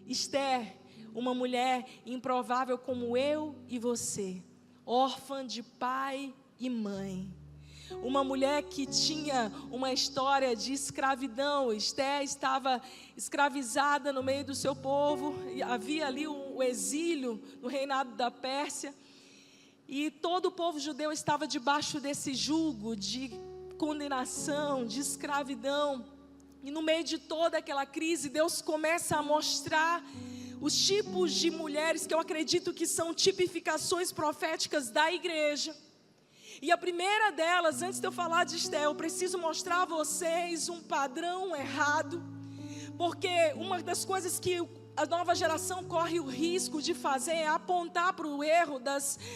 Esther, uma mulher improvável como eu e você, órfã de pai e mãe. Uma mulher que tinha uma história de escravidão. Esther estava escravizada no meio do seu povo. Havia ali o exílio no reinado da Pérsia. E todo o povo judeu estava debaixo desse jugo de condenação, de escravidão. E no meio de toda aquela crise, Deus começa a mostrar os tipos de mulheres que eu acredito que são tipificações proféticas da igreja. E a primeira delas, antes de eu falar de Esther, eu preciso mostrar a vocês um padrão errado. Porque uma das coisas que a nova geração corre o risco de fazer é apontar para o erro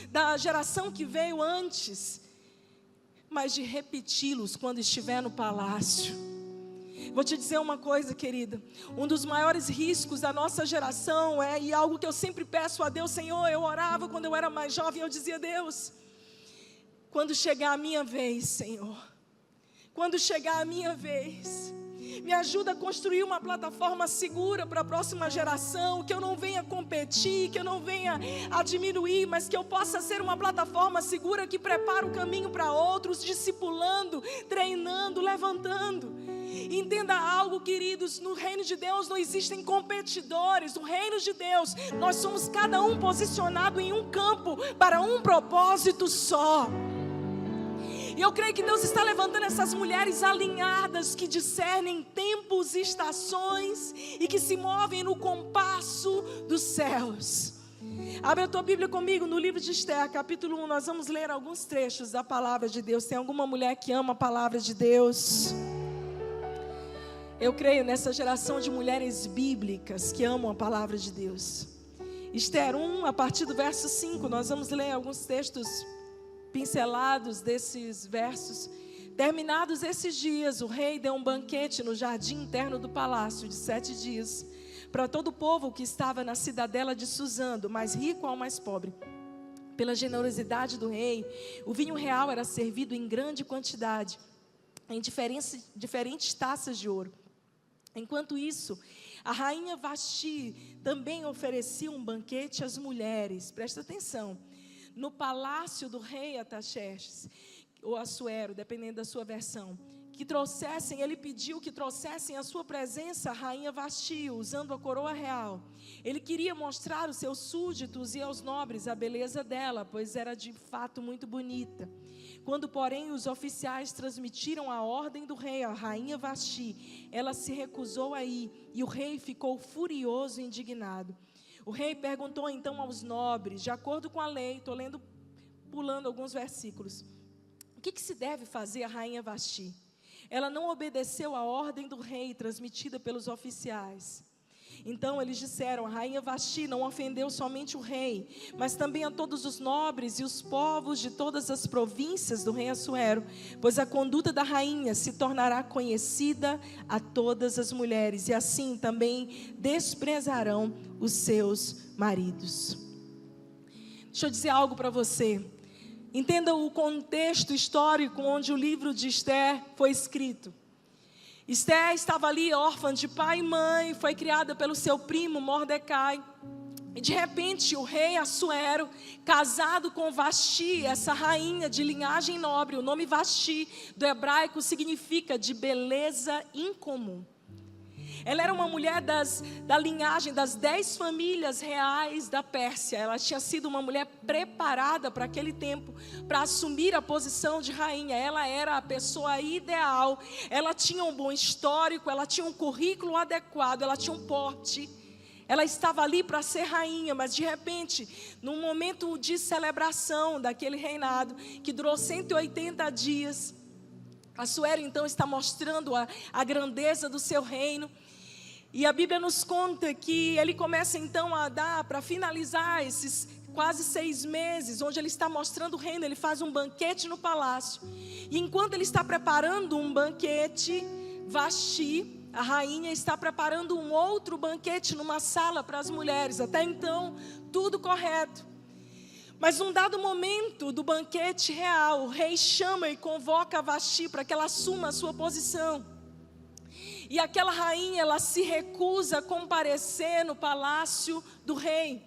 da geração que veio antes, mas de repeti-los quando estiver no palácio. Vou te dizer uma coisa, querida, um dos maiores riscos da nossa geração e algo que eu sempre peço a Deus, Senhor, eu orava quando eu era mais jovem, eu dizia, Deus, quando chegar a minha vez, Senhor, quando chegar a minha vez, me ajuda a construir uma plataforma segura para a próxima geração, que eu não venha competir, que eu não venha a diminuir, mas que eu possa ser uma plataforma segura que prepara o caminho para outros, discipulando, treinando, levantando. Entenda algo, queridos, no reino de Deus não existem competidores. No reino de Deus, nós somos cada um posicionado em um campo para um propósito só. E eu creio que Deus está levantando essas mulheres alinhadas, que discernem tempos e estações e que se movem no compasso dos céus. Abre a tua Bíblia comigo no livro de Esther, capítulo 1. Nós vamos ler alguns trechos da palavra de Deus. Tem alguma mulher que ama a palavra de Deus? Eu creio nessa geração de mulheres bíblicas que amam a palavra de Deus. Esther 1, a partir do verso 5, nós vamos ler alguns textos pincelados desses versos. Terminados esses dias, o rei deu um banquete no jardim interno do palácio de 7 dias, para todo o povo que estava na cidadela de Suzã, do mais rico ao mais pobre. Pela generosidade do rei, o vinho real era servido em grande quantidade, em diferentes taças de ouro. Enquanto isso, a rainha Vasti também oferecia um banquete às mulheres. Presta atenção. No palácio do rei Artaxerxes, ou Assuero, dependendo da sua versão, ele pediu que trouxessem à sua presença a rainha Vasti, usando a coroa real. Ele queria mostrar aos seus súditos e aos nobres a beleza dela, pois era de fato muito bonita. Quando, porém, os oficiais transmitiram a ordem do rei à rainha Vasti, ela se recusou a ir, e o rei ficou furioso e indignado. O rei perguntou então aos nobres, de acordo com a lei, estou pulando alguns versículos, o que se deve fazer à rainha Vasti? Ela não obedeceu à ordem do rei transmitida pelos oficiais. Então eles disseram, a rainha Vasti não ofendeu somente o rei, mas também a todos os nobres e os povos de todas as províncias do rei Assuero, pois a conduta da rainha se tornará conhecida a todas as mulheres, e assim também desprezarão os seus maridos. Deixa eu dizer algo para você. Entenda o contexto histórico onde o livro de Esther foi escrito. Esther estava ali órfã de pai e mãe, foi criada pelo seu primo Mordecai. E de repente o rei Assuero, casado com Vasti, essa rainha de linhagem nobre, o nome Vasti do hebraico significa de beleza incomum. Ela era uma mulher da linhagem das 10 famílias reais da Pérsia. Ela tinha sido uma mulher preparada para aquele tempo, para assumir a posição de rainha. Ela era a pessoa ideal. Ela tinha um bom histórico, ela tinha um currículo adequado, ela tinha um porte. Ela estava ali para ser rainha, mas de repente, num momento de celebração daquele reinado, que durou 180 dias, Assuero então está mostrando a grandeza do seu reino. E a Bíblia nos conta que ele começa então a dar, para finalizar esses quase 6 meses, onde ele está mostrando o reino, ele faz um banquete no palácio. E enquanto ele está preparando um banquete, Vasti, a rainha, está preparando um outro banquete numa sala para as mulheres. Até então, tudo correto. Mas num dado momento do banquete real, o rei chama e convoca a Vasti para que ela assuma a sua posição. E aquela rainha, ela se recusa a comparecer no palácio do rei.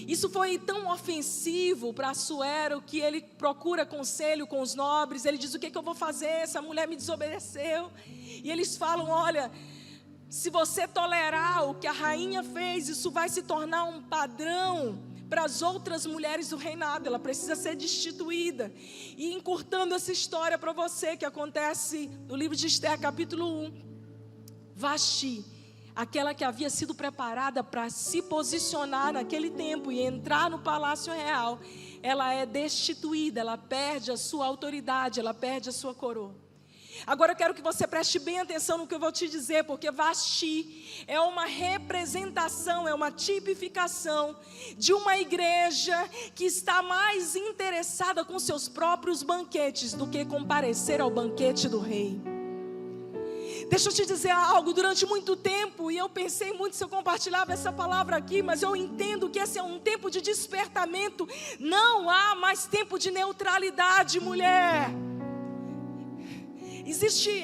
Isso foi tão ofensivo para Assuero que ele procura conselho com os nobres. Ele diz: o que eu vou fazer? Essa mulher me desobedeceu. E eles falam: olha, se você tolerar o que a rainha fez, isso vai se tornar um padrão para as outras mulheres do reinado. Ela precisa ser destituída. E encurtando essa história para você, que acontece no livro de Esther, capítulo 1, Vasti, aquela que havia sido preparada para se posicionar naquele tempo e entrar no palácio real, ela é destituída, ela perde a sua autoridade, ela perde a sua coroa. Agora eu quero que você preste bem atenção no que eu vou te dizer, porque Vasti é uma representação, é uma tipificação de uma igreja que está mais interessada com seus próprios banquetes do que comparecer ao banquete do rei. Deixa eu te dizer algo, durante muito tempo, e eu pensei muito se eu compartilhava essa palavra aqui, mas eu entendo que esse é um tempo de despertamento. Não há mais tempo de neutralidade, mulher.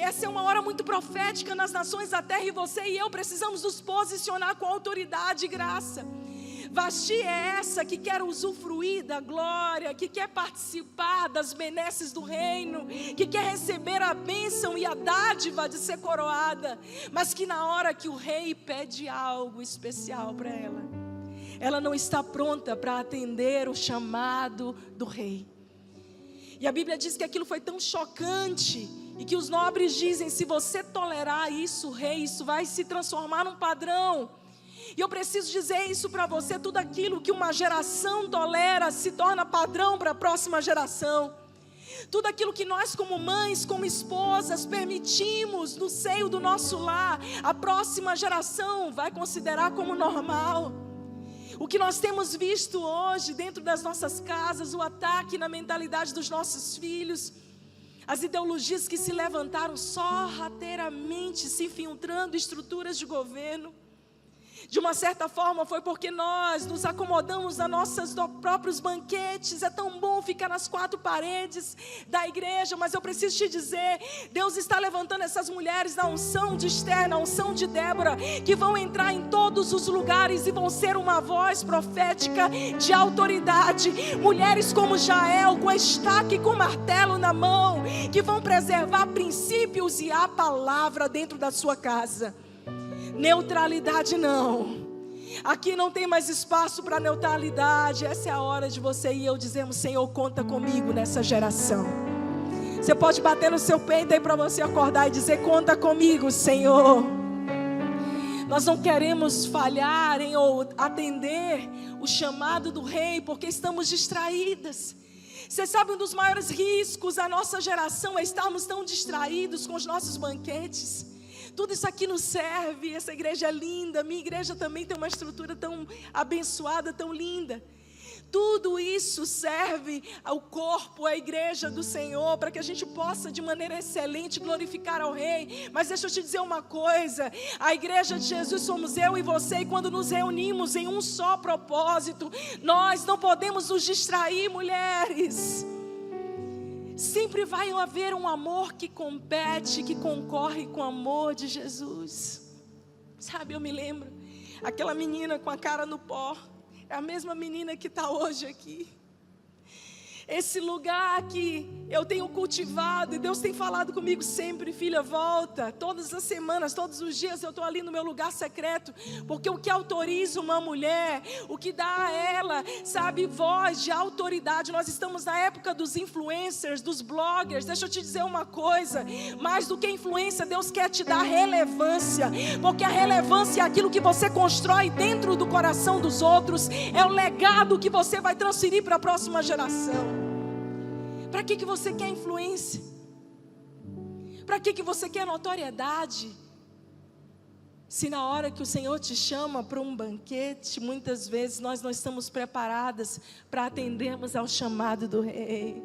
Essa é uma hora muito profética nas nações da terra, e você e eu precisamos nos posicionar com autoridade e graça. Vasti é essa que quer usufruir da glória, que quer participar das benesses do reino, que quer receber a bênção e a dádiva de ser coroada, mas que na hora que o rei pede algo especial para ela, ela não está pronta para atender o chamado do rei. E a Bíblia diz que aquilo foi tão chocante, e que os nobres dizem: se você tolerar isso, rei, isso vai se transformar num padrão. E eu preciso dizer isso para você: tudo aquilo que uma geração tolera se torna padrão para a próxima geração. Tudo aquilo que nós como mães, como esposas, permitimos no seio do nosso lar, a próxima geração vai considerar como normal. O que nós temos visto hoje dentro das nossas casas, o ataque na mentalidade dos nossos filhos, as ideologias que se levantaram sorrateiramente, se infiltrando em estruturas de governo. De uma certa forma foi porque nós nos acomodamos nos nossos próprios banquetes. É tão bom ficar nas quatro paredes da igreja, mas eu preciso te dizer, Deus está levantando essas mulheres na unção de Esther, na unção de Débora, que vão entrar em todos os lugares e vão ser uma voz profética de autoridade. Mulheres como Jael, com a estaca e com o martelo na mão, que vão preservar princípios e a palavra dentro da sua casa. Neutralidade não. Aqui não tem mais espaço para neutralidade. Essa é a hora de você e eu dizermos: Senhor, conta comigo nessa geração. Você pode bater no seu peito aí para você acordar e dizer: conta comigo, Senhor. Nós não queremos falhar em ou atender o chamado do rei porque estamos distraídas. Você sabe, um dos maiores riscos da nossa geração é estarmos tão distraídos com os nossos banquetes. Tudo isso aqui nos serve, essa igreja é linda, minha igreja também tem uma estrutura tão abençoada, tão linda. Tudo isso serve ao corpo, à igreja do Senhor, para que a gente possa de maneira excelente glorificar ao Rei. Mas deixa eu te dizer uma coisa: a igreja de Jesus somos eu e você, e quando nos reunimos em um só propósito, nós não podemos nos distrair, mulheres. Sempre vai haver um amor que compete, que concorre com o amor de Jesus. Sabe, eu me lembro, aquela menina com a cara no pó, é a mesma menina que está hoje aqui. Esse lugar que eu tenho cultivado, e Deus tem falado comigo sempre: filha, volta. Todas as semanas, todos os dias eu estou ali no meu lugar secreto, porque o que autoriza uma mulher, o que dá a ela, sabe, voz de autoridade. Nós estamos na época dos influencers, dos bloggers. Deixa eu te dizer uma coisa: mais do que influência, Deus quer te dar relevância, porque a relevância é aquilo que você constrói dentro do coração dos outros, é o legado que você vai transferir para a próxima geração. Para que você quer influência? Para que você quer notoriedade? Se na hora que o Senhor te chama para um banquete, muitas vezes nós não estamos preparadas para atendermos ao chamado do Rei.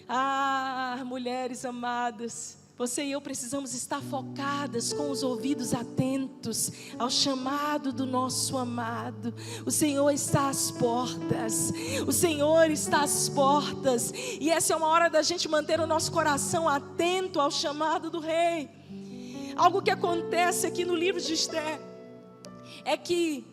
Ah, mulheres amadas, você e eu precisamos estar focadas, com os ouvidos atentos ao chamado do nosso amado. O Senhor está às portas, o Senhor está às portas, e essa é uma hora da gente manter o nosso coração atento ao chamado do Rei. Algo que acontece aqui no livro de Esther é que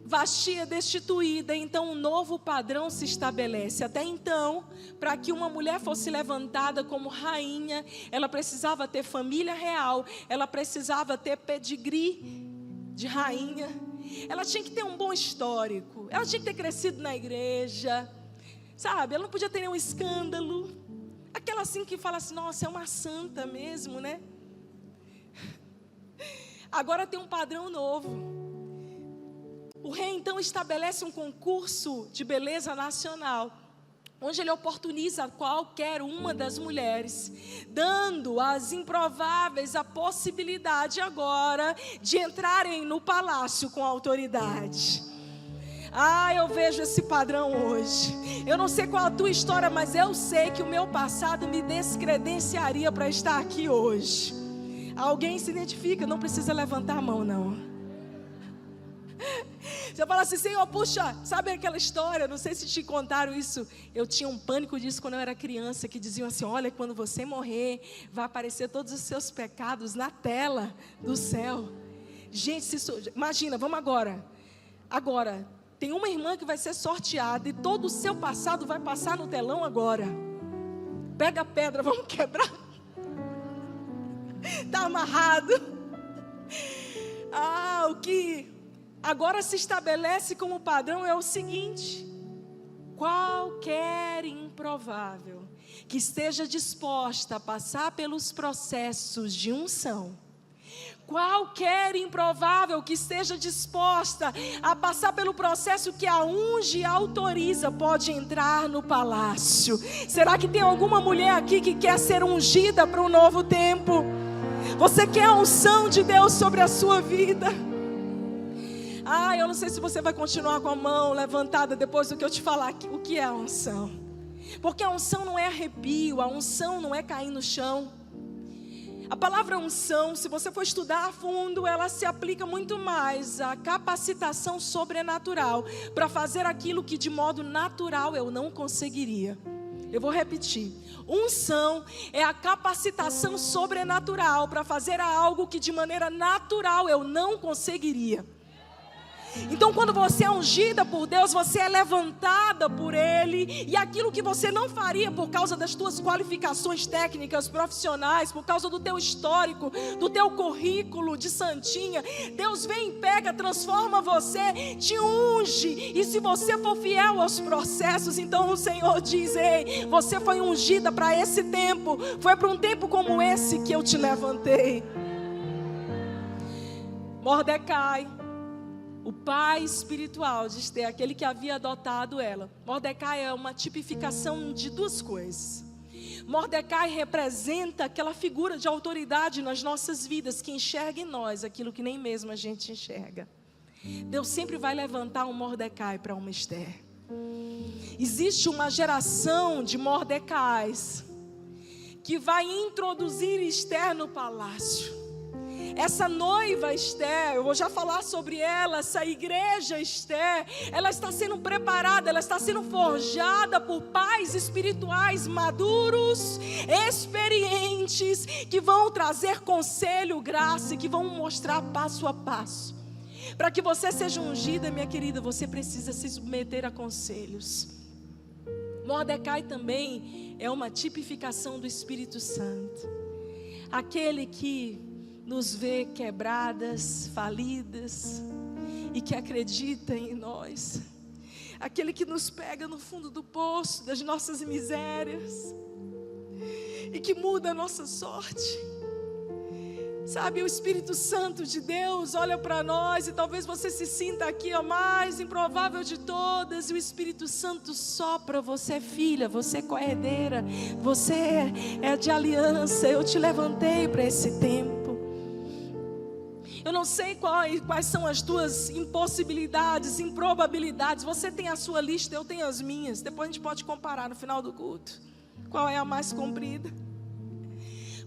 Vasti é destituída, então um novo padrão se estabelece. Até então, para que uma mulher fosse levantada como rainha, ela precisava ter família real, ela precisava ter pedigree de rainha, ela tinha que ter um bom histórico, ela tinha que ter crescido na igreja, sabe? Ela não podia ter nenhum escândalo, aquela assim que fala assim, nossa, é uma santa mesmo, né? Agora tem um padrão novo. O rei então estabelece um concurso de beleza nacional, onde ele oportuniza qualquer uma das mulheres, dando às improváveis a possibilidade agora de entrarem no palácio com autoridade. Eu vejo esse padrão hoje. Eu não sei qual a tua história, mas eu sei que o meu passado me descredenciaria para estar aqui hoje. Alguém se identifica? Não precisa levantar a mão, não. Você fala assim, Senhor, puxa, sabe aquela história? Não sei se te contaram isso. Eu tinha um pânico disso quando eu era criança, que diziam assim, olha, quando você morrer, vai aparecer todos os seus pecados na tela do céu. Gente, imagina, vamos agora. Agora, tem uma irmã que vai ser sorteada e todo o seu passado vai passar no telão agora. Pega a pedra, vamos quebrar. Está amarrado. O que agora se estabelece como padrão é o seguinte: qualquer improvável que esteja disposta a passar pelos processos de unção, qualquer improvável que esteja disposta a passar pelo processo que a unge e autoriza, pode entrar no palácio. Será que tem alguma mulher aqui que quer ser ungida para um novo tempo? Você quer a unção de Deus sobre a sua vida? Eu não sei se você vai continuar com a mão levantada depois do que eu te falar o que é a unção. Porque a unção não é arrepio, a unção não é cair no chão. A palavra unção, se você for estudar a fundo, ela se aplica muito mais à capacitação sobrenatural para fazer aquilo que de modo natural eu não conseguiria. Eu vou repetir. Unção é a capacitação sobrenatural para fazer algo que de maneira natural eu não conseguiria. Então quando você é ungida por Deus, você é levantada por Ele, e aquilo que você não faria por causa das tuas qualificações técnicas, profissionais, por causa do teu histórico, do teu currículo de santinha, Deus vem e pega, transforma você, te unge, e se você for fiel aos processos, então o Senhor diz, ei, você foi ungida para esse tempo, foi para um tempo como esse que eu te levantei. Mordecai, o pai espiritual de Esther, aquele que havia adotado ela. Mordecai é uma tipificação de duas coisas. Mordecai representa aquela figura de autoridade nas nossas vidas, que enxerga em nós aquilo que nem mesmo a gente enxerga. Deus sempre vai levantar um Mordecai para uma Esther. Existe uma geração de Mordecais que vai introduzir Esther no palácio. Essa noiva Esther, eu vou já falar sobre ela, essa igreja Esther, ela está sendo preparada, ela está sendo forjada por pais espirituais maduros, experientes, que vão trazer conselho, graça, e que vão mostrar passo a passo. Para que você seja ungida, minha querida, você precisa se submeter a conselhos. Mordecai também é uma tipificação do Espírito Santo, aquele que nos vê quebradas, falidas, e que acredita em nós, aquele que nos pega no fundo do poço das nossas misérias, e que muda a nossa sorte. Sabe, o Espírito Santo de Deus olha para nós, e talvez você se sinta aqui a mais improvável de todas, e o Espírito Santo sopra, você é filha, você é coerdeira, você é de aliança, eu te levantei para esse tempo. Eu não sei quais são as tuas impossibilidades, improbabilidades. Você tem a sua lista, eu tenho as minhas. Depois a gente pode comparar no final do culto qual é a mais comprida.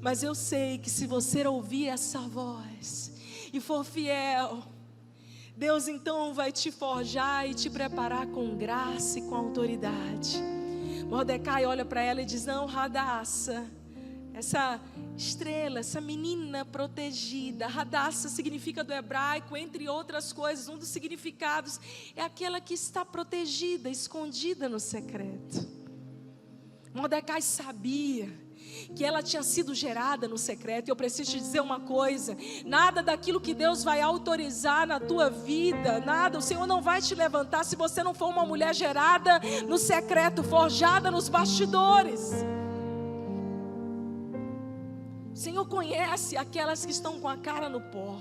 Mas eu sei que se você ouvir essa voz e for fiel, Deus então vai te forjar e te preparar com graça e com autoridade. Mordecai olha para ela e diz, não, Radassa, essa estrela, essa menina protegida. Hadassah significa do hebraico, entre outras coisas, um dos significados é aquela que está protegida, escondida no secreto. Mordecai sabia que ela tinha sido gerada no secreto. E eu preciso te dizer uma coisa: nada daquilo que Deus vai autorizar na tua vida, nada, o Senhor não vai te levantar se você não for uma mulher gerada no secreto, forjada nos bastidores. O Senhor conhece aquelas que estão com a cara no pó,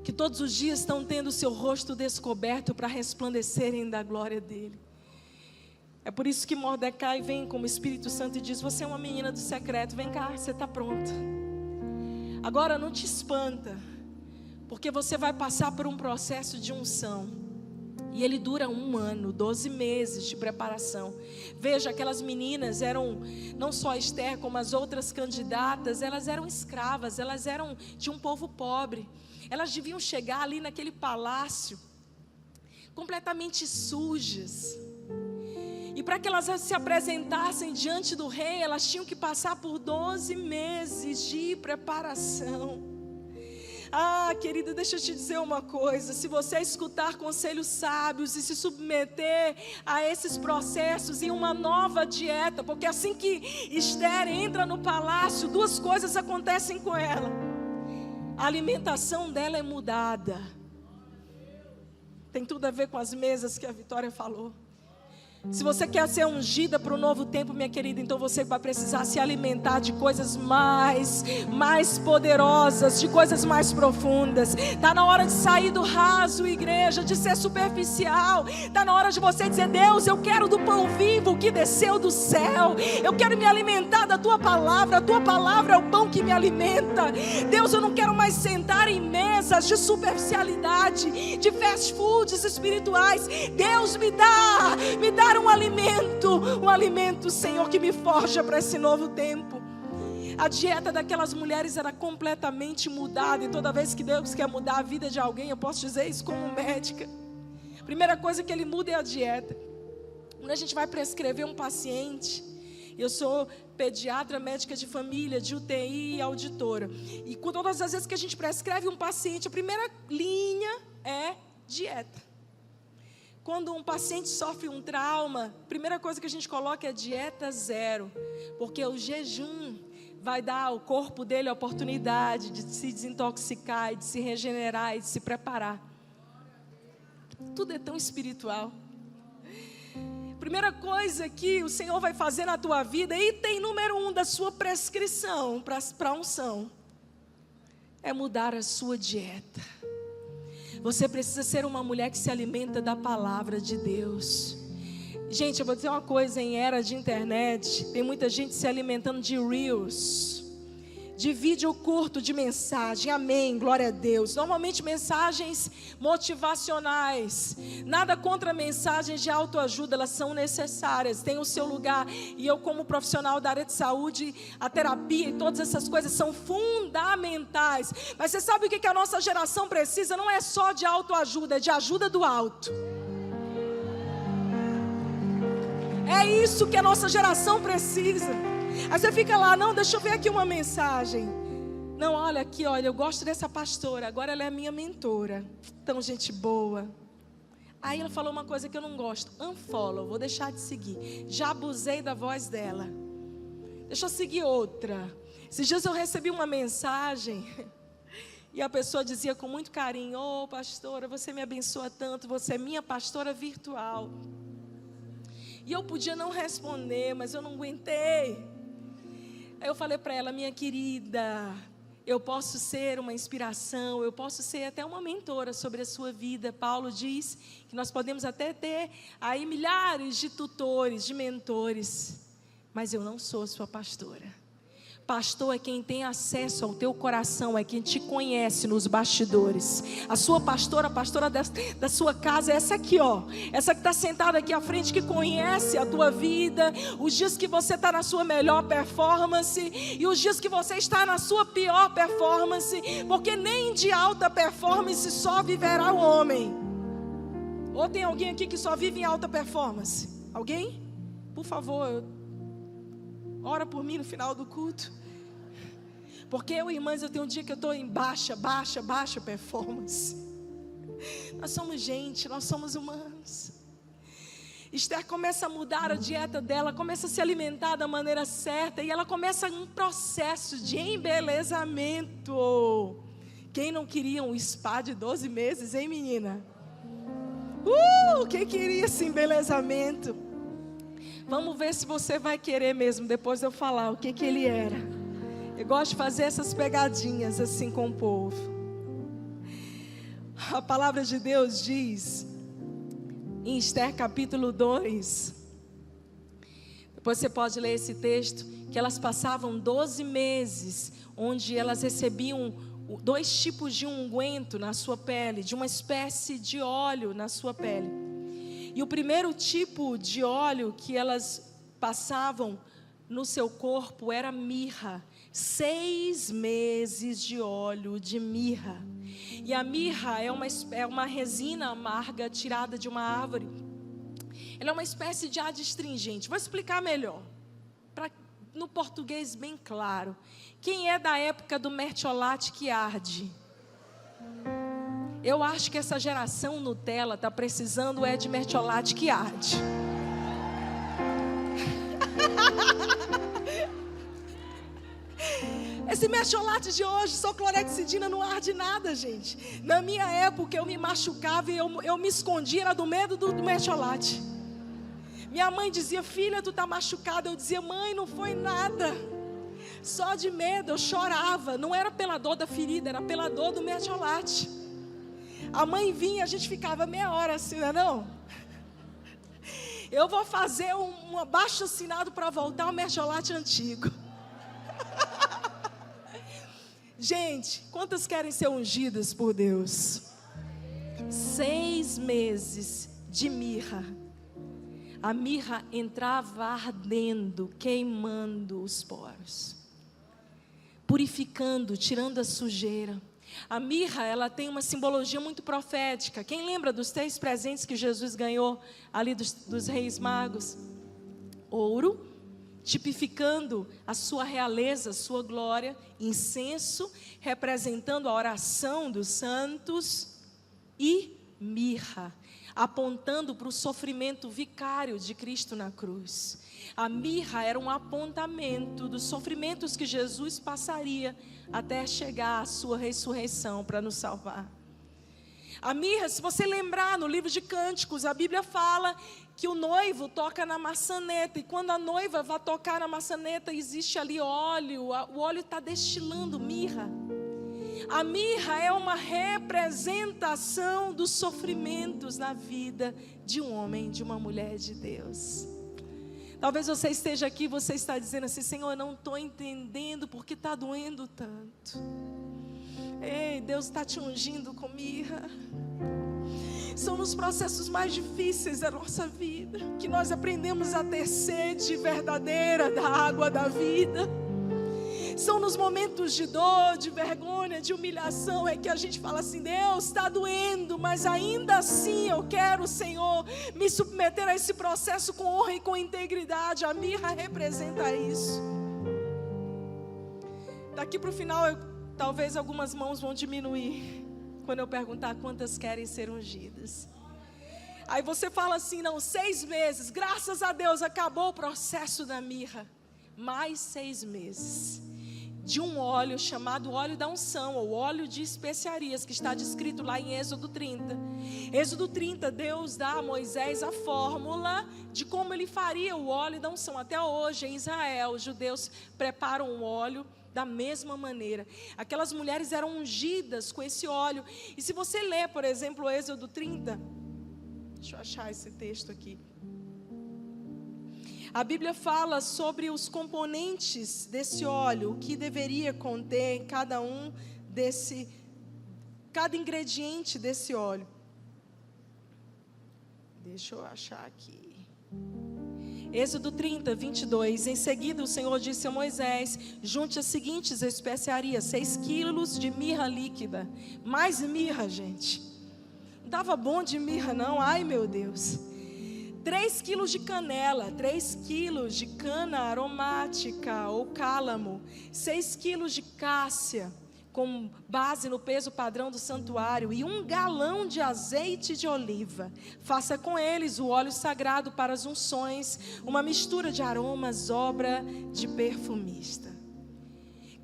que todos os dias estão tendo o seu rosto descoberto para resplandecerem da glória dEle. É por isso que Mordecai vem como Espírito Santo e diz: você é uma menina do secreto, vem cá, você está pronta. Agora não te espanta, porque você vai passar por um processo de unção. E ele dura 1 ano, 12 meses de preparação. Veja, aquelas meninas eram, não só Esther, como as outras candidatas, elas eram escravas, elas eram de um povo pobre. Elas deviam chegar ali naquele palácio, completamente sujas. E para que elas se apresentassem diante do rei, elas tinham que passar por 12 meses de preparação. Ah, querida, deixa eu te dizer uma coisa: se você escutar conselhos sábios e se submeter a esses processos em uma nova dieta, porque assim que Esther entra no palácio, 2 coisas acontecem com ela. A alimentação dela é mudada. Tem tudo a ver com as mesas que a Vitória falou. Se você quer ser ungida para o novo tempo, minha querida, então você vai precisar se alimentar de coisas mais poderosas, de coisas mais profundas. Está na hora de sair do raso, igreja, de ser superficial. Está na hora de você dizer: Deus, eu quero do pão vivo que desceu do céu. Eu quero me alimentar da Tua palavra. A Tua palavra é o pão que me alimenta. Deus, eu não quero mais sentar em mesas de superficialidade, de fast foods espirituais. Deus, me dá um alimento, Senhor, que me forja para esse novo tempo. A dieta daquelas mulheres era completamente mudada. E toda vez que Deus quer mudar a vida de alguém, eu posso dizer isso como médica, a primeira coisa que Ele muda é a dieta. Quando a gente vai prescrever um paciente, eu sou pediatra, médica de família, de UTI e auditora, e todas as vezes que a gente prescreve um paciente, a primeira linha é dieta. Quando um paciente sofre um trauma, a primeira coisa que a gente coloca é dieta 0, porque o jejum vai dar ao corpo dele a oportunidade de se desintoxicar, de se regenerar e de se preparar. Tudo é tão espiritual. Primeira coisa que o Senhor vai fazer na tua vida, item número 1 da sua prescrição para a unção, é mudar a sua dieta. Você precisa ser uma mulher que se alimenta da palavra de Deus. Gente, eu vou dizer uma coisa: em era de internet, tem muita gente se alimentando de reels, de vídeo curto de mensagem. Amém, glória a Deus. Normalmente mensagens motivacionais. Nada contra mensagens de autoajuda, elas são necessárias, têm o seu lugar. E eu, como profissional da área de saúde, a terapia e todas essas coisas são fundamentais. Mas você sabe o que a nossa geração precisa? Não é só de autoajuda, é de ajuda do alto. É isso que a nossa geração precisa. Aí você fica lá: não, deixa eu ver aqui uma mensagem. Não, olha aqui, olha, eu gosto dessa pastora, agora ela é a minha mentora. Tão gente boa. Aí ela falou uma coisa que eu não gosto: unfollow, vou deixar de seguir. Já abusei da voz dela, deixa eu seguir outra. Esses dias eu recebi uma mensagem e a pessoa dizia com muito carinho: ô pastora, você me abençoa tanto, você é minha pastora virtual. E eu podia não responder, mas eu não aguentei. Aí eu falei para ela: minha querida, eu posso ser uma inspiração, eu posso ser até uma mentora sobre a sua vida. Paulo diz que nós podemos até ter aí milhares de tutores, de mentores, mas eu não sou sua pastora. Pastor é quem tem acesso ao teu coração, é quem te conhece nos bastidores. A sua pastora, a pastora da sua casa é essa aqui, ó. Essa que está sentada aqui à frente, que conhece a tua vida, os dias que você está na sua melhor performance e os dias que você está na sua pior performance, porque nem de alta performance só viverá o homem. Ou tem alguém aqui que só vive em alta performance? Alguém? Por favor, Ora por mim no final do culto. Porque irmãs, eu tenho um dia que eu estou em baixa performance. Nós somos gente, nós somos humanos. Esther começa a mudar a dieta dela, começa a se alimentar da maneira certa, e ela começa um processo de embelezamento. Quem não queria um spa de 12 meses, hein, menina? Quem queria esse embelezamento? Vamos ver se você vai querer mesmo, depois de eu falar o que ele era. Eu gosto de fazer essas pegadinhas assim com o povo. A palavra de Deus diz em Esther capítulo 2, depois você pode ler esse texto, que elas passavam 12 meses, onde elas recebiam 2 tipos de unguento na sua pele, de uma espécie de óleo na sua pele. E o primeiro tipo de óleo que elas passavam no seu corpo era mirra. 6 meses de óleo de mirra. E a mirra é uma resina amarga tirada de uma árvore. Ela é uma espécie de adstringente. Vou explicar melhor, no português bem claro. Quem é da época do mertiolate que arde? Eu acho que essa geração Nutella está precisando de mertiolate que arde. Esse mertiolate de hoje, só clorexidina, não arde nada, gente. Na minha época eu me machucava e eu me escondia, era do medo do mertiolate. Minha mãe dizia: filha, tu está machucada. Eu dizia: mãe, não foi nada. Só de medo, eu chorava. Não era pela dor da ferida, era pela dor do mertiolate. A mãe vinha, a gente ficava meia hora assim, não é não? Eu vou fazer um abaixo-assinado para voltar ao mertiolate antigo. Gente, quantas querem ser ungidas por Deus? 6 meses de mirra. A mirra entrava ardendo, queimando os poros, purificando, tirando a sujeira. A mirra, ela tem uma simbologia muito profética. Quem lembra dos 3 presentes que Jesus ganhou ali dos reis magos? Ouro, tipificando a sua realeza, a sua glória. Incenso, representando a oração dos santos. E mirra, apontando para o sofrimento vicário de Cristo na cruz. A mirra era um apontamento dos sofrimentos que Jesus passaria até chegar à sua ressurreição para nos salvar. A mirra, se você lembrar, no livro de Cânticos, a Bíblia fala que o noivo toca na maçaneta, e quando a noiva vai tocar na maçaneta, existe ali óleo, o óleo está destilando mirra. A mirra é uma representação dos sofrimentos na vida de um homem, de uma mulher de Deus. Talvez você esteja aqui, você está dizendo assim: Senhor, eu não estou entendendo porque está doendo tanto. Ei, Deus está te ungindo com mirra. São nos processos mais difíceis da nossa vida que nós aprendemos a ter sede verdadeira da água da vida. São nos momentos de dor, de vergonha, de humilhação, é que a gente fala assim: Deus, está doendo, mas ainda assim eu quero, Senhor, me submeter a esse processo com honra e com integridade. A mirra representa isso. Daqui para o final, talvez algumas mãos vão diminuir quando eu perguntar quantas querem ser ungidas. Aí você fala assim: não, 6 meses, graças a Deus, acabou o processo da mirra. Mais 6 meses de um óleo chamado óleo da unção, ou óleo de especiarias, que está descrito lá em Êxodo 30. Êxodo 30, Deus dá a Moisés a fórmula de como ele faria o óleo da unção. Até hoje, em Israel, os judeus preparam o óleo da mesma maneira. Aquelas mulheres eram ungidas com esse óleo. E se você ler, por exemplo, o Êxodo 30, deixa eu achar esse texto aqui. A Bíblia fala sobre os componentes desse óleo, o que deveria conter cada ingrediente desse óleo. Deixa eu achar aqui. Êxodo 30, 22. Em seguida o Senhor disse a Moisés: junte as seguintes especiarias: 6 quilos de mirra líquida. Mais mirra, gente. Não estava bom de mirra não, ai meu Deus. 3 quilos de canela, 3 quilos de cana aromática ou cálamo, 6 quilos de cássia, com base no peso padrão do santuário, e 1 galão de azeite de oliva. Faça com eles o óleo sagrado para as unções, uma mistura de aromas, obra de perfumista.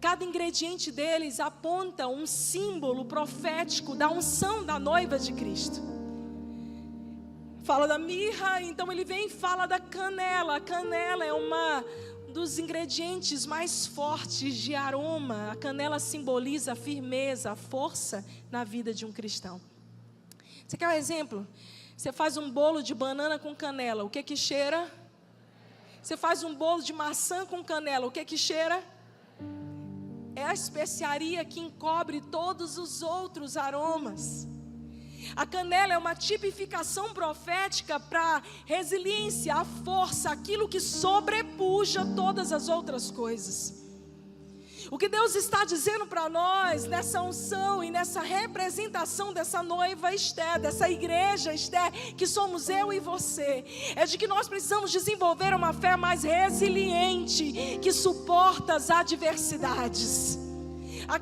Cada ingrediente deles aponta um símbolo profético da unção da noiva de Cristo. Fala da mirra, então ele vem e fala da canela. A canela é dos ingredientes mais fortes de aroma. A canela simboliza a firmeza, a força na vida de um cristão. Você quer um exemplo? Você faz um bolo de banana com canela, o que que cheira? Você faz um bolo de maçã com canela, o que que cheira? É a especiaria que encobre todos os outros aromas. A canela é uma tipificação profética para resiliência, a força, aquilo que sobrepuja todas as outras coisas. O que Deus está dizendo para nós nessa unção e nessa representação dessa noiva Esther, dessa igreja Esther, que somos eu e você, é de que nós precisamos desenvolver uma fé mais resiliente, que suporta as adversidades.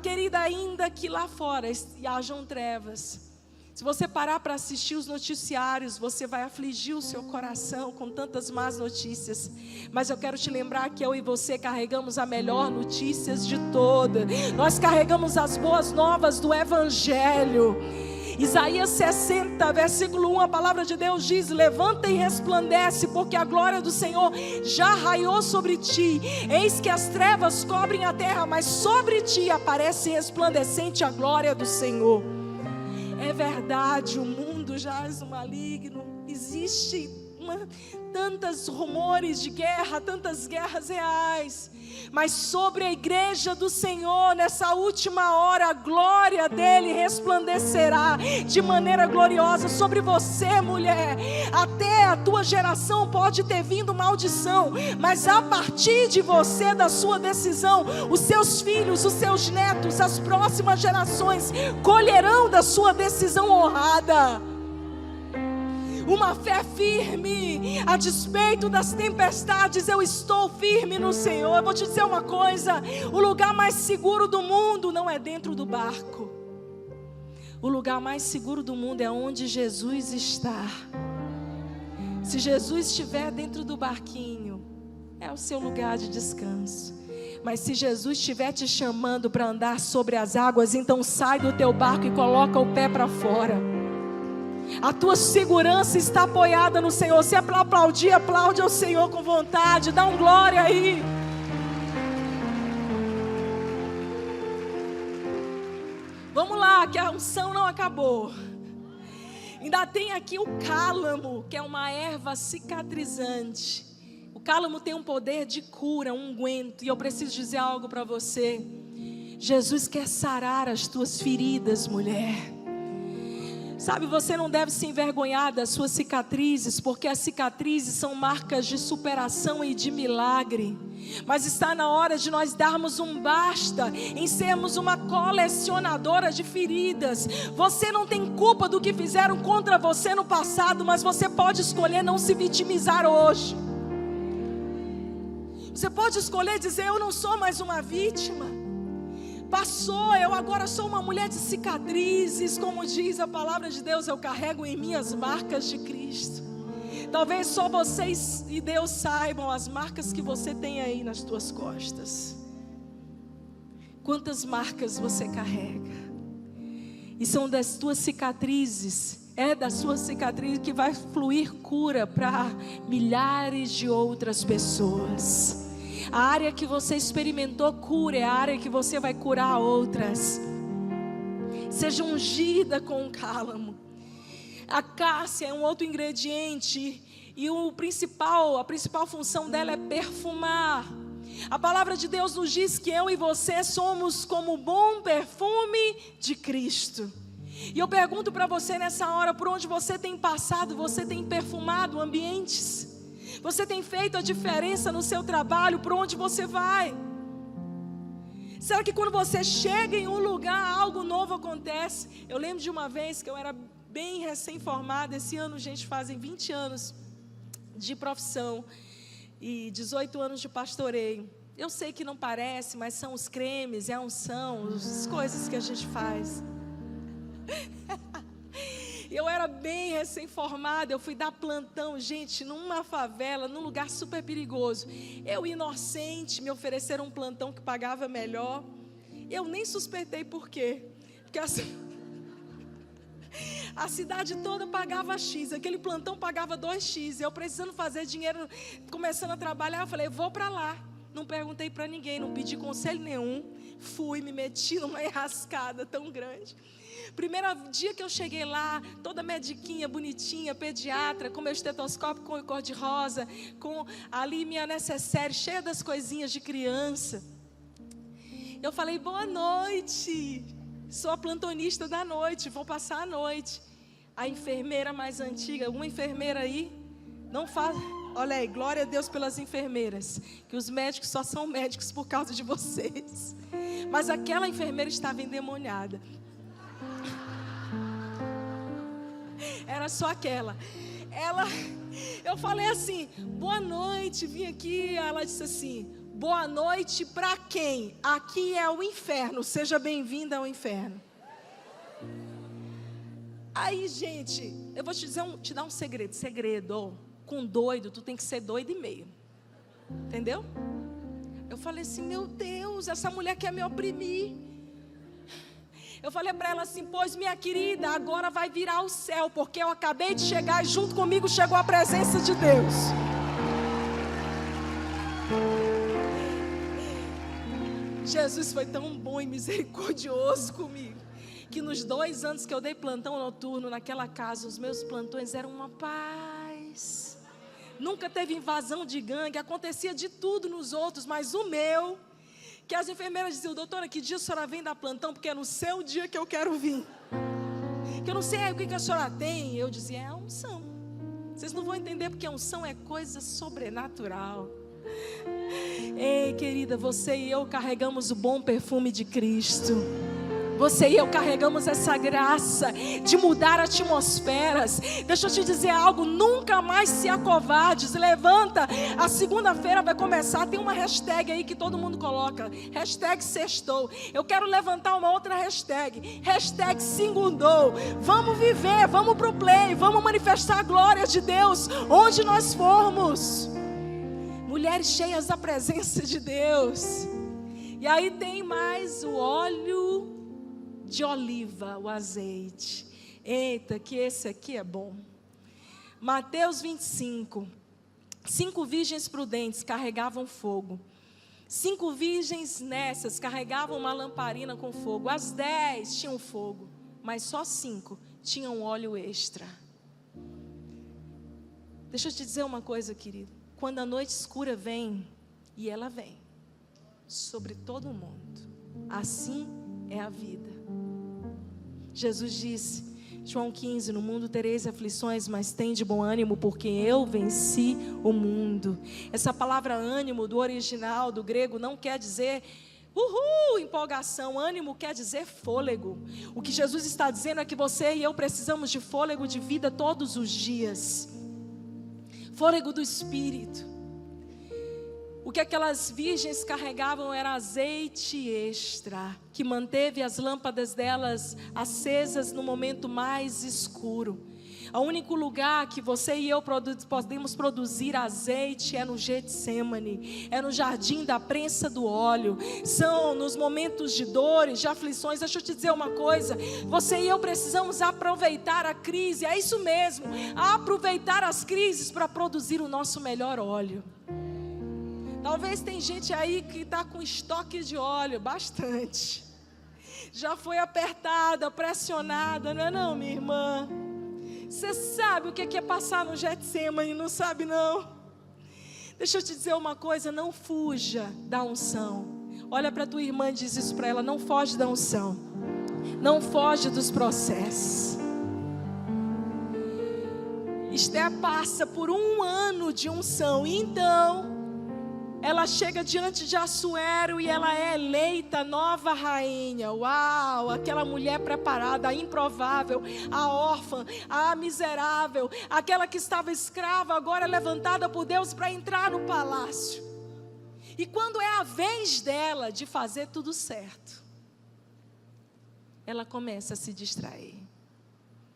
Querida, ainda que lá fora hajam trevas, se você parar para assistir os noticiários, você vai afligir o seu coração com tantas más notícias. Mas eu quero te lembrar que eu e você carregamos a melhor notícias de todas. Nós carregamos as boas novas do Evangelho. Isaías 60, versículo 1, a palavra de Deus diz: levanta e resplandece, porque a glória do Senhor já raiou sobre ti. Eis que as trevas cobrem a terra, mas sobre ti aparece resplandecente a glória do Senhor. É verdade, o mundo jaz no maligno, existe tantos rumores de guerra, tantas guerras reais, mas sobre a igreja do Senhor, nessa última hora, a glória dele resplandecerá de maneira gloriosa sobre você, mulher. Até a tua geração pode ter vindo maldição, mas a partir de você, da sua decisão, os seus filhos, os seus netos, as próximas gerações colherão da sua decisão honrada. Uma fé firme, a despeito das tempestades, eu estou firme no Senhor. Eu vou te dizer uma coisa: o lugar mais seguro do mundo não é dentro do barco. O lugar mais seguro do mundo é onde Jesus está. Se Jesus estiver dentro do barquinho, é o seu lugar de descanso. Mas se Jesus estiver te chamando para andar sobre as águas, então sai do teu barco e coloca o pé para fora. A tua segurança está apoiada no Senhor. Se é para aplaudir, aplaude ao Senhor com vontade. Dá um glória aí. Vamos lá, que a unção não acabou. Ainda tem aqui o cálamo, que é uma erva cicatrizante. O cálamo tem um poder de cura, um unguento. E eu preciso dizer algo para você. Jesus quer sarar as tuas feridas, mulher. Sabe, você não deve se envergonhar das suas cicatrizes, porque as cicatrizes são marcas de superação e de milagre. Mas está na hora de nós darmos um basta em sermos uma colecionadora de feridas. Você não tem culpa do que fizeram contra você no passado, mas você pode escolher não se vitimizar hoje. Você pode escolher dizer: eu não sou mais uma vítima. Passou, eu agora sou uma mulher de cicatrizes. Como diz a palavra de Deus, eu carrego em mim as marcas de Cristo. Talvez só vocês e Deus saibam as marcas que você tem aí nas tuas costas. Quantas marcas você carrega? E são das tuas cicatrizes, é da sua cicatriz que vai fluir cura para milhares de outras pessoas. A área que você experimentou cura é a área que você vai curar outras. Seja ungida com o cálamo. A cássia é um outro ingrediente, e a principal função dela é perfumar. A palavra de Deus nos diz que eu e você somos como o bom perfume de Cristo. E eu pergunto para você nessa hora: por onde você tem passado, você tem perfumado ambientes? Você tem feito a diferença no seu trabalho? Por onde você vai? Será que quando você chega em um lugar, algo novo acontece? Eu lembro de uma vez que eu era bem recém-formada. Esse ano, gente, fazem 20 anos de profissão e 18 anos de pastoreio. Eu sei que não parece, mas são os cremes, é a unção, as coisas que a gente faz. Eu era bem recém-formada, eu fui dar plantão, gente, numa favela, num lugar super perigoso. Eu, inocente, me ofereceram um plantão que pagava melhor. Eu nem suspeitei por quê. Porque a cidade toda pagava X, aquele plantão pagava 2X. Eu precisando fazer dinheiro, começando a trabalhar, eu falei, vou para lá. Não perguntei para ninguém, não pedi conselho nenhum. Fui, me meti numa enrascada tão grande. Primeiro dia que eu cheguei lá, toda mediquinha, bonitinha, pediatra, com meu estetoscópio com cor-de-rosa, com ali minha necessaire, cheia das coisinhas de criança. Eu falei, boa noite, sou a plantonista da noite, vou passar a noite. A enfermeira mais antiga, alguma enfermeira aí? Não faz... Olha aí, glória a Deus pelas enfermeiras, que os médicos só são médicos por causa de vocês. Mas aquela enfermeira estava endemoniada. Era só aquela. Eu falei assim, boa noite, vim aqui. Ela disse assim, boa noite para quem? Aqui é o inferno, seja bem-vinda ao inferno. Aí, gente, eu vou te dar um segredo. Com doido, tu tem que ser doido e meio. Entendeu? Eu falei assim, meu Deus, essa mulher quer me oprimir. Eu falei para ela assim, pois minha querida, agora vai virar o céu, porque eu acabei de chegar e junto comigo chegou a presença de Deus. Jesus foi tão bom e misericordioso comigo, que nos 2 anos que eu dei plantão noturno naquela casa, os meus plantões eram uma paz. Nunca teve invasão de gangue, acontecia de tudo nos outros, mas o meu, que as enfermeiras diziam, doutora, que dia a senhora vem dar plantão? Porque é no seu dia que eu quero vir. Que eu não sei o que a senhora tem. Eu dizia, é a unção. Vocês não vão entender porque a unção é coisa sobrenatural. Ei, querida, você e eu carregamos o bom perfume de Cristo. Você e eu carregamos essa graça de mudar atmosferas. Deixa eu te dizer algo, nunca mais se acovardes. Levanta, a segunda-feira vai começar. Tem uma hashtag aí que todo mundo coloca, hashtag sextou. Eu quero levantar uma outra hashtag, hashtag segundou. Vamos viver, vamos pro play, vamos manifestar a glória de Deus onde nós formos. Mulheres cheias da presença de Deus. E aí tem mais o óleo de oliva, o azeite. Eita, que esse aqui é bom. Mateus 25. 5 virgens prudentes carregavam fogo. 5 virgens nessas carregavam uma lamparina com fogo. As 10 tinham fogo, mas só 5 tinham óleo extra. Deixa eu te dizer uma coisa, querido. Quando a noite escura vem, e ela vem sobre todo mundo, assim é a vida. Jesus disse, João 15, no mundo tereis aflições, mas tende bom ânimo, porque eu venci o mundo. Essa palavra ânimo, do original, do grego, não quer dizer empolgação. Ânimo quer dizer fôlego. O que Jesus está dizendo é que você e eu precisamos de fôlego de vida todos os dias. Fôlego do Espírito. O que aquelas virgens carregavam era azeite extra, que manteve as lâmpadas delas acesas no momento mais escuro. O único lugar que você e eu podemos produzir azeite é no Getsemane, é no jardim da prensa do óleo. São nos momentos de dores, de aflições. Deixa eu te dizer uma coisa, você e eu precisamos aproveitar a crise, é isso mesmo, aproveitar as crises para produzir o nosso melhor óleo. Talvez tem gente aí que está com estoque de óleo, bastante. Já foi apertada, pressionada, não é não, minha irmã? Você sabe o que é passar no Getsemane, não sabe não? Deixa eu te dizer uma coisa, não fuja da unção. Olha para tua irmã e diz isso para ela, não foge da unção. Não foge dos processos. Esther passa por 1 ano de unção, então ela chega diante de Assuero e ela é eleita nova rainha. Uau, aquela mulher preparada, a improvável, a órfã, a miserável, aquela que estava escrava, agora é levantada por Deus para entrar no palácio. E quando é a vez dela de fazer tudo certo, ela começa a se distrair.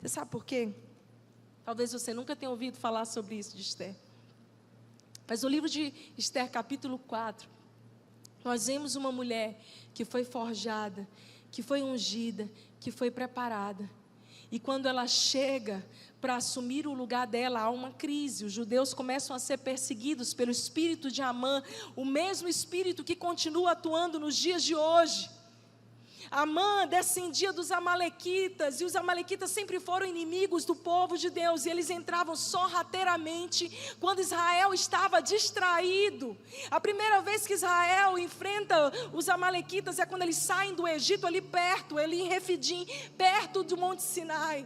Você sabe por quê? Talvez você nunca tenha ouvido falar sobre isso de Esther. Mas no livro de Esther, capítulo 4, nós vemos uma mulher que foi forjada, que foi ungida, que foi preparada. E quando ela chega para assumir o lugar dela, há uma crise. Os judeus começam a ser perseguidos pelo espírito de Amã, o mesmo espírito que continua atuando nos dias de hoje. Amã descendia dos amalequitas, e os amalequitas sempre foram inimigos do povo de Deus, e eles entravam sorrateiramente quando Israel estava distraído. A primeira vez que Israel enfrenta os amalequitas é quando eles saem do Egito, ali perto, em Refidim, perto do Monte Sinai.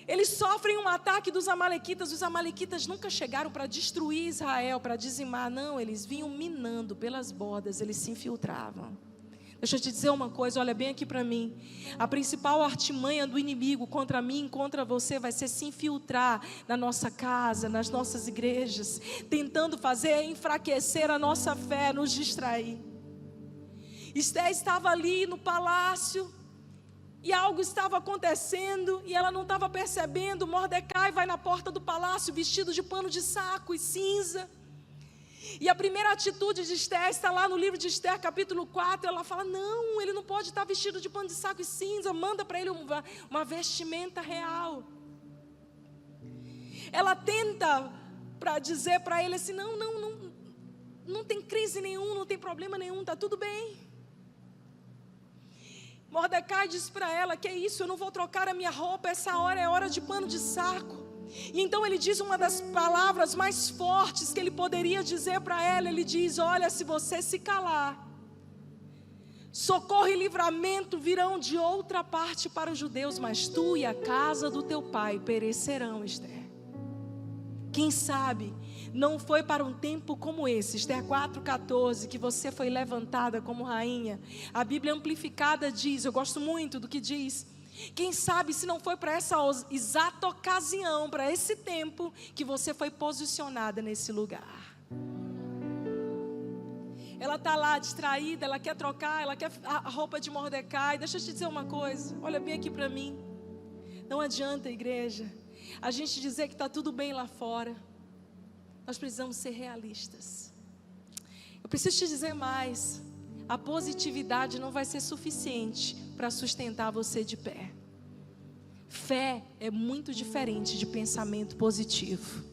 Eles sofrem um ataque dos amalequitas. Os amalequitas nunca chegaram para destruir Israel, para dizimar, não, eles vinham minando pelas bordas, eles se infiltravam. Deixa eu te dizer uma coisa, olha bem aqui para mim. A principal artimanha do inimigo contra mim, contra você, vai ser se infiltrar na nossa casa, nas nossas igrejas, tentando fazer enfraquecer a nossa fé, nos distrair. Esther estava ali no palácio, e algo estava acontecendo, e ela não estava percebendo. Mordecai vai na porta do palácio, vestido de pano de saco e cinza. E a primeira atitude de Esther está lá no livro de Esther, capítulo 4. Ela fala, não, ele não pode estar vestido de pano de saco e cinza. Manda para ele uma vestimenta real. Ela tenta para dizer para ele assim, não tem crise nenhuma, não tem problema nenhum, está tudo bem. Mordecai diz para ela, que é isso, eu não vou trocar a minha roupa, essa hora é hora de pano de saco. E então ele diz uma das palavras mais fortes que ele poderia dizer para ela. Ele diz, olha, se você se calar, socorro e livramento virão de outra parte para os judeus, mas tu e a casa do teu pai perecerão, Esther. Quem sabe não foi para um tempo como esse, Esther 4,14, que você foi levantada como rainha. A Bíblia amplificada diz, eu gosto muito do que diz, quem sabe se não foi para essa exata ocasião, para esse tempo, que você foi posicionada nesse lugar. Ela está lá distraída, ela quer trocar, ela quer a roupa de Mordecai. Deixa eu te dizer uma coisa, olha bem aqui para mim. Não adianta, igreja, a gente dizer que está tudo bem lá fora. Nós precisamos ser realistas. Eu preciso te dizer mais. A positividade não vai ser suficiente para sustentar você de pé. Fé é muito diferente de pensamento positivo.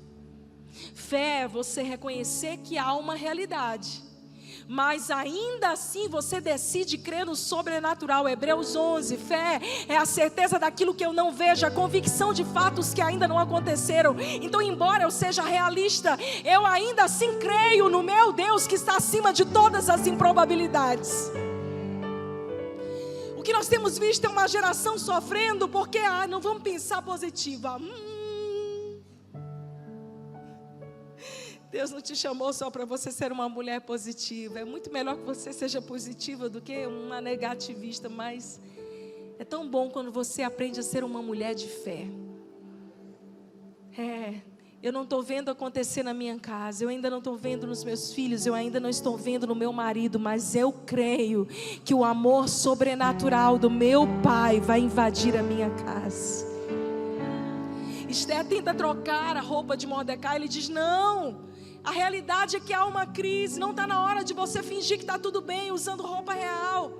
Fé é você reconhecer que há uma realidade, mas ainda assim você decide crer no sobrenatural. Hebreus 11, fé é a certeza daquilo que eu não vejo, a convicção de fatos que ainda não aconteceram. Então, embora eu seja realista, eu ainda assim creio no meu Deus que está acima de todas as improbabilidades. O que nós temos visto é uma geração sofrendo porque, não vamos pensar positiva. Deus não te chamou só para você ser uma mulher positiva. É muito melhor que você seja positiva do que uma negativista. Mas é tão bom quando você aprende a ser uma mulher de fé. Eu não estou vendo acontecer na minha casa, eu ainda não estou vendo nos meus filhos, eu ainda não estou vendo no meu marido, mas eu creio que o amor sobrenatural do meu Pai vai invadir a minha casa. Esther tenta trocar a roupa de Mordecai, ele diz, não, a realidade é que há uma crise, não está na hora de você fingir que está tudo bem usando roupa real.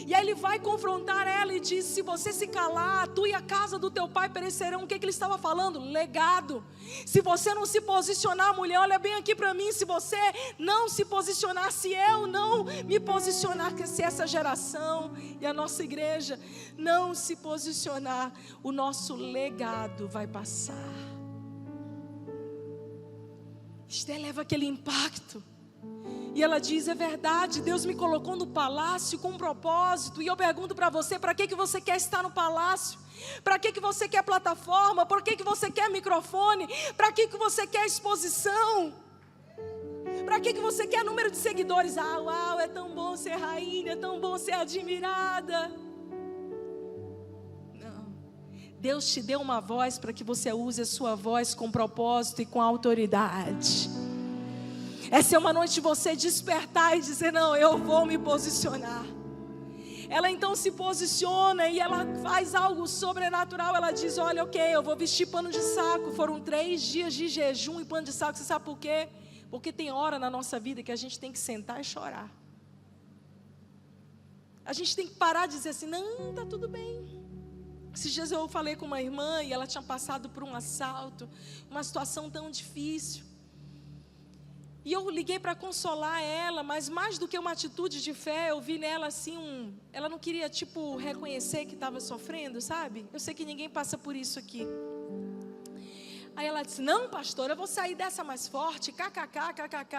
E aí ele vai confrontar ela e diz, se você se calar, tu e a casa do teu pai perecerão. O que ele estava falando? Legado. Se você não se posicionar, mulher, olha bem aqui para mim, se você não se posicionar, se eu não me posicionar, se essa geração e a nossa igreja não se posicionar, o nosso legado vai passar. Esther leva aquele impacto. E ela diz, é verdade, Deus me colocou no palácio com um propósito. E eu pergunto para você, para que você quer estar no palácio? Para que você quer plataforma? Por que você quer microfone? Para que você quer exposição? Para que você quer número de seguidores? Ah, uau, é tão bom ser rainha, é tão bom ser admirada. Não. Deus te deu uma voz para que você use a sua voz com propósito e com autoridade. Essa é uma noite de você despertar e dizer: não, eu vou me posicionar. Ela então se posiciona e ela faz algo sobrenatural. Ela diz: olha, ok, eu vou vestir pano de saco. Foram 3 dias de jejum e pano de saco. Você sabe por quê? Porque tem hora na nossa vida que a gente tem que sentar e chorar. A gente tem que parar de dizer assim: não, tá tudo bem. Esses dias eu falei com uma irmã e ela tinha passado por um assalto, uma situação tão difícil. E eu liguei para consolar ela, mas mais do que uma atitude de fé, eu vi nela assim ela não queria reconhecer que estava sofrendo, sabe? Eu sei que ninguém passa por isso aqui. Aí ela disse: não, pastor, eu vou sair dessa mais forte, kkk, kkk.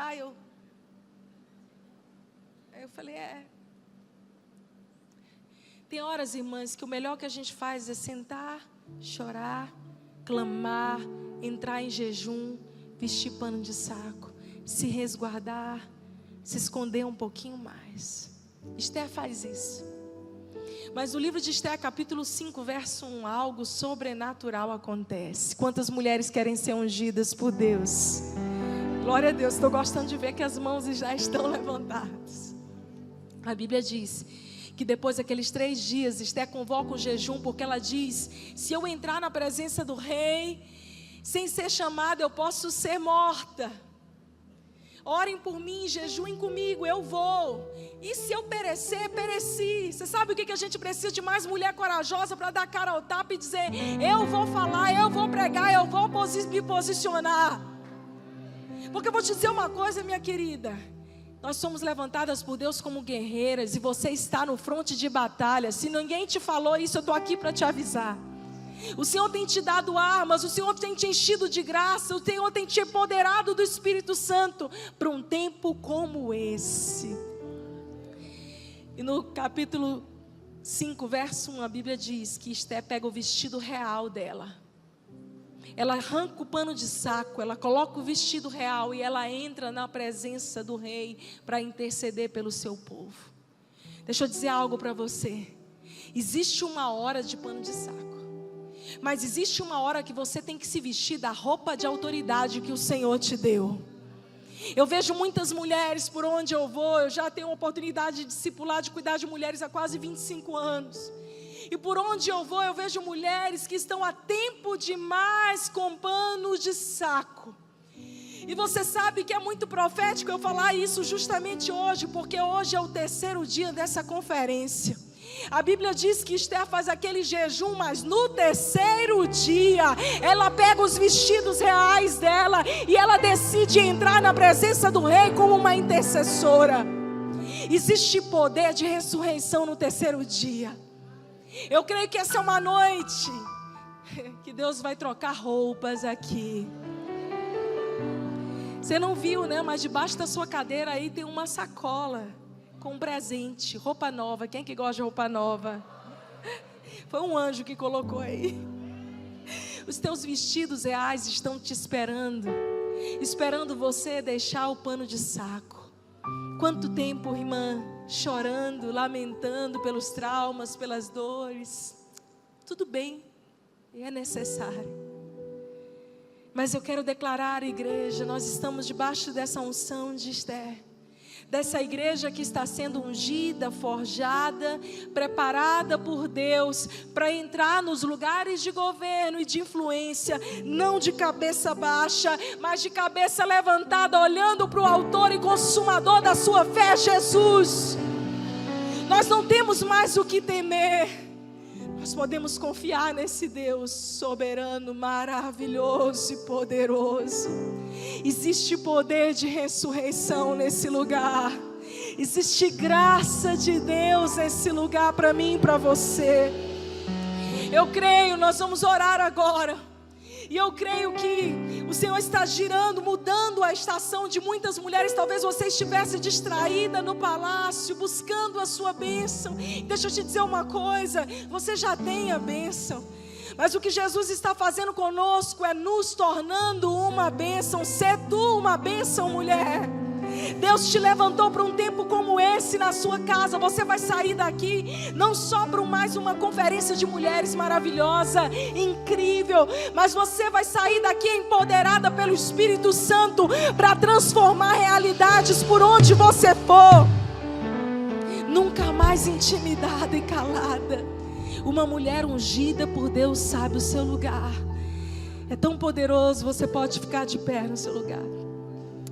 Aí eu falei: Tem horas, irmãs, que o melhor que a gente faz é sentar, chorar, clamar, entrar em jejum, vestir pano de saco, se resguardar, se esconder um pouquinho mais. Esther faz isso. Mas no livro de Esther, capítulo 5, verso 1, algo sobrenatural acontece. Quantas mulheres querem ser ungidas por Deus? Glória a Deus, estou gostando de ver que as mãos já estão levantadas. A Bíblia diz que depois daqueles 3 dias, Esther convoca o jejum, porque ela diz: se eu entrar na presença do rei, sem ser chamada, eu posso ser morta. Orem por mim, jejuem comigo, eu vou. E se eu perecer, pereci. Você sabe o que a gente precisa de mais mulher corajosa para dar cara ao tapa e dizer: eu vou falar, eu vou pregar, eu vou me posicionar. Porque eu vou te dizer uma coisa, minha querida: nós somos levantadas por Deus como guerreiras, e você está no fronte de batalha. Se ninguém te falou isso, eu estou aqui para te avisar. O Senhor tem te dado armas, o Senhor tem te enchido de graça, o Senhor tem te empoderado do Espírito Santo para um tempo como esse. E no capítulo 5, verso 1, a Bíblia diz que Esther pega o vestido real dela. Ela arranca o pano de saco, ela coloca o vestido real e ela entra na presença do rei para interceder pelo seu povo. Deixa eu dizer algo para você. Existe uma hora de pano de saco. Mas existe uma hora que você tem que se vestir da roupa de autoridade que o Senhor te deu. Eu vejo muitas mulheres por onde eu vou. Eu já tenho a oportunidade de discipular, de cuidar de mulheres há quase 25 anos. E por onde eu vou, eu vejo mulheres que estão há tempo demais com panos de saco. E você sabe que é muito profético eu falar isso justamente hoje, porque hoje é o 3º dia dessa conferência. A Bíblia diz que Esther faz aquele jejum, mas no 3º dia, ela pega os vestidos reais dela e ela decide entrar na presença do rei como uma intercessora. Existe poder de ressurreição no 3º dia. Eu creio que essa é uma noite que Deus vai trocar roupas aqui. Você não viu, né? Mas debaixo da sua cadeira aí tem uma sacola com um presente, roupa nova. Quem que gosta de roupa nova? Foi um anjo que colocou aí. Os teus vestidos reais estão te esperando, esperando você deixar o pano de saco. Quanto tempo, irmã, chorando, lamentando pelos traumas, pelas dores. Tudo bem, é necessário. Mas eu quero declarar, igreja, nós estamos debaixo dessa unção de Esther. Dessa igreja que está sendo ungida, forjada, preparada por Deus para entrar nos lugares de governo e de influência, não de cabeça baixa, mas de cabeça levantada, olhando para o autor e consumador da sua fé, Jesus. Nós não temos mais o que temer. Nós podemos confiar nesse Deus soberano, maravilhoso e poderoso. Existe poder de ressurreição nesse lugar. Existe graça de Deus nesse lugar para mim e para você. Eu creio, nós vamos orar agora. E eu creio que o Senhor está girando, mudando a estação de muitas mulheres. Talvez você estivesse distraída no palácio, buscando a sua bênção. Deixa eu te dizer uma coisa, você já tem a bênção. Mas o que Jesus está fazendo conosco é nos tornando uma bênção. Ser tu uma bênção, mulher. Deus te levantou para um tempo como esse na sua casa. Você vai sair daqui não só para mais uma conferência de mulheres maravilhosa, incrível, mas você vai sair daqui empoderada pelo Espírito Santo para transformar realidades por onde você for. Nunca mais intimidada e calada. Uma mulher ungida por Deus sabe o seu lugar. É tão poderoso, você pode ficar de pé no seu lugar.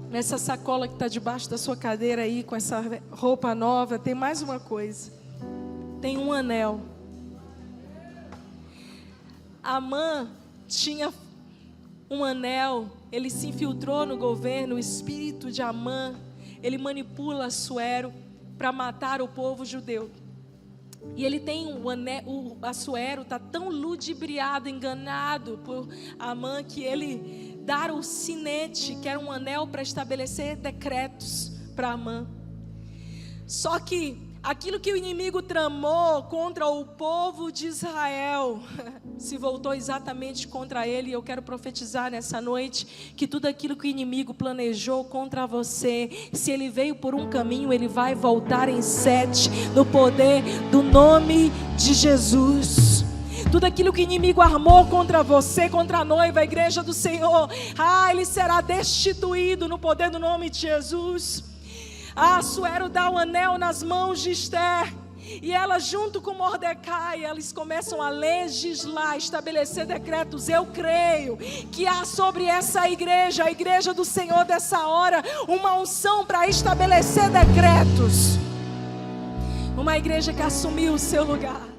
Nessa sacola que está debaixo da sua cadeira aí, com essa roupa nova, tem mais uma coisa. Tem um anel. Amã tinha um anel, ele se infiltrou no governo, o espírito de Amã, ele manipula Assuero para matar o povo judeu. E ele tem um anel, o Assuero está tão ludibriado, enganado por Amã, que ele dá o sinete, que era um anel para estabelecer decretos para Amã. Só que aquilo que o inimigo tramou contra o povo de Israel se voltou exatamente contra ele. E eu quero profetizar nessa noite que tudo aquilo que o inimigo planejou contra você, se ele veio por um caminho, ele vai voltar em 7, no poder do nome de Jesus. Tudo aquilo que o inimigo armou contra você, contra a noiva, a igreja do Senhor, ele será destituído no poder do nome de Jesus. Assuero dá o anel nas mãos de Esther, e ela junto com Mordecai, eles começam a legislar, estabelecer decretos. Eu creio que há sobre essa igreja, a igreja do Senhor dessa hora, uma unção para estabelecer decretos. Uma igreja que assumiu o seu lugar.